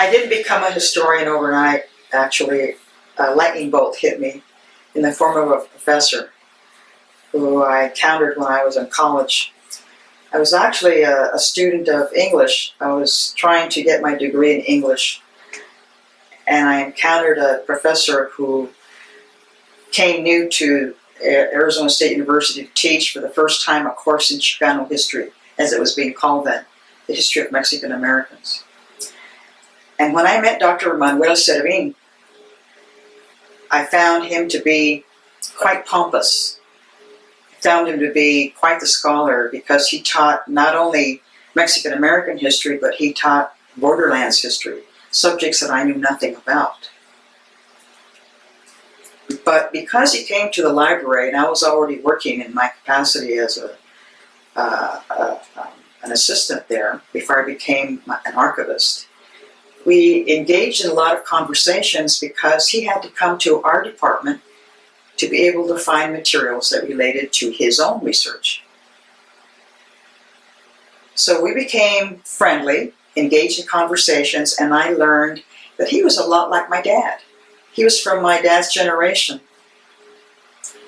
I didn't become a historian overnight, actually. A lightning bolt hit me in the form of a professor who I encountered when I was in college. I was actually a student of English. I was trying to get my degree in English, and I encountered a professor who came new to Arizona State University to teach for the first time a course in Chicano history, as it was being called then, the history of Mexican Americans. And when I met Dr. Manuel Servin, I found him to be quite pompous. I found him to be quite the scholar because he taught not only Mexican American history, but he taught borderlands history, subjects that I knew nothing about. But because he came to the library, and I was already working in my capacity as an assistant there before I became an archivist, we engaged in a lot of conversations because he had to come to our department to be able to find materials that related to his own research. So we became friendly, engaged in conversations, and I learned that he was a lot like my dad. He was from my dad's generation.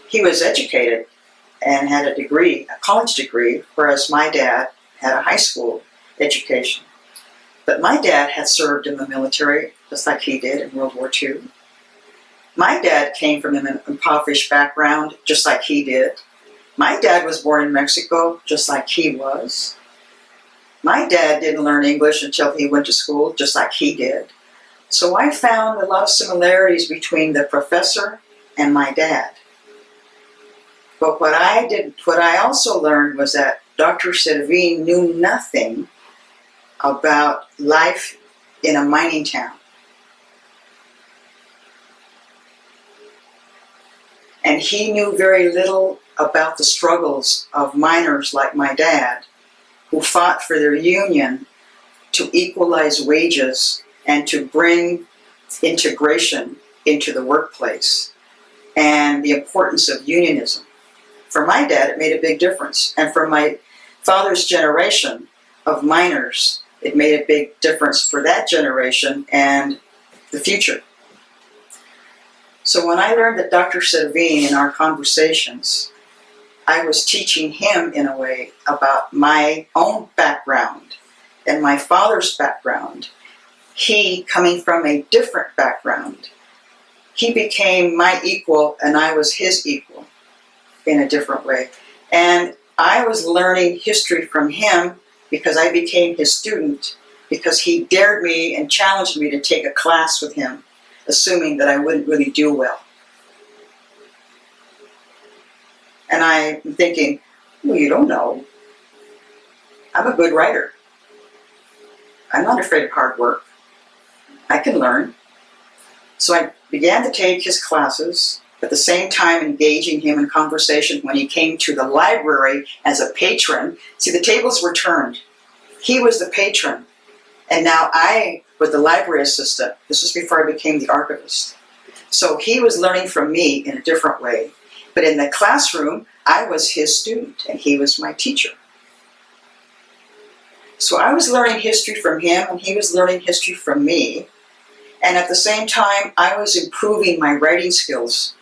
He was educated and had a degree, a college degree, whereas my dad had a high school education. But my dad had served in the military, just like he did in World War II. My dad came from an impoverished background, just like he did. My dad was born in Mexico, just like he was. My dad didn't learn English until he went to school, just like he did. So I found a lot of similarities between the professor and my dad. But what I also learned was that Dr. Servin knew nothing about life in a mining town. And he knew very little about the struggles of miners like my dad, who fought for their union to equalize wages and to bring integration into the workplace, and the importance of unionism. For my dad, it made a big difference. And for my father's generation of miners, it made a big difference for that generation and the future. So when I learned that Dr. Servin, in our conversations, I was teaching him in a way about my own background and my father's background. He, coming from a different background, he became my equal and I was his equal in a different way. And I was learning history from him because I became his student, because he dared me and challenged me to take a class with him, assuming that I wouldn't really do well. And I'm thinking, well, you don't know. I'm a good writer. I'm not afraid of hard work. I can learn. So I began to take his classes, at the same time engaging him in conversation when he came to the library as a patron. See, the tables were turned. He was the patron, and now I was the library assistant. This was before I became the archivist. So he was learning from me in a different way. But in the classroom, I was his student, and he was my teacher. So I was learning history from him, and he was learning history from me. And at the same time, I was improving my writing skills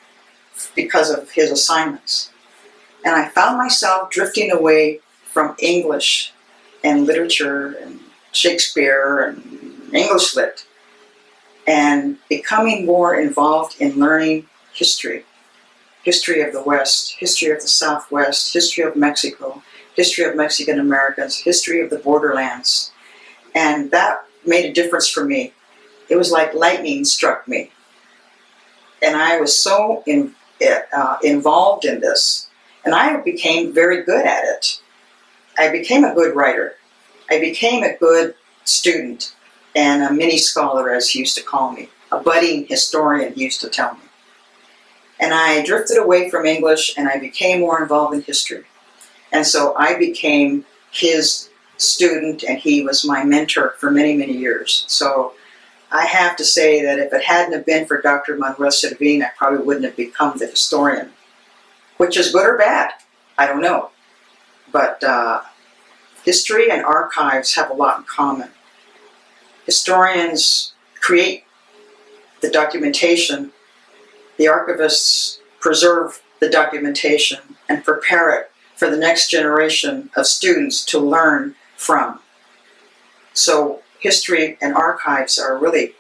because of his assignments. And I found myself drifting away from English and literature and Shakespeare and English lit, and becoming more involved in learning history. History of the West, history of the Southwest, history of Mexico, history of Mexican Americans, history of the borderlands. And that made a difference for me. It was like lightning struck me. And I was so involved in this. And I became very good at it. I became a good writer. I became a good student and a mini scholar, as he used to call me. A budding historian, he used to tell me. And I drifted away from English and I became more involved in history. And so I became his student and he was my mentor for many, many years. So I have to say that if it hadn't have been for Dr. Manuel Servin, I probably wouldn't have become the historian. Which is good or bad, I don't know. But history and archives have a lot in common. historians create the documentation, the archivists preserve the documentation and prepare it for the next generation of students to learn from. So history and archives are really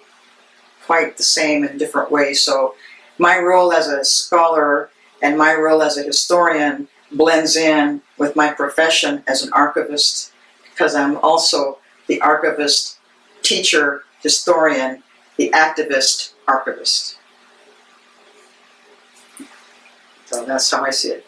quite the same in different ways. So my role as a scholar and my role as a historian blends in with my profession as an archivist, because I'm also the archivist, teacher, historian, the activist, archivist. So that's how I see it.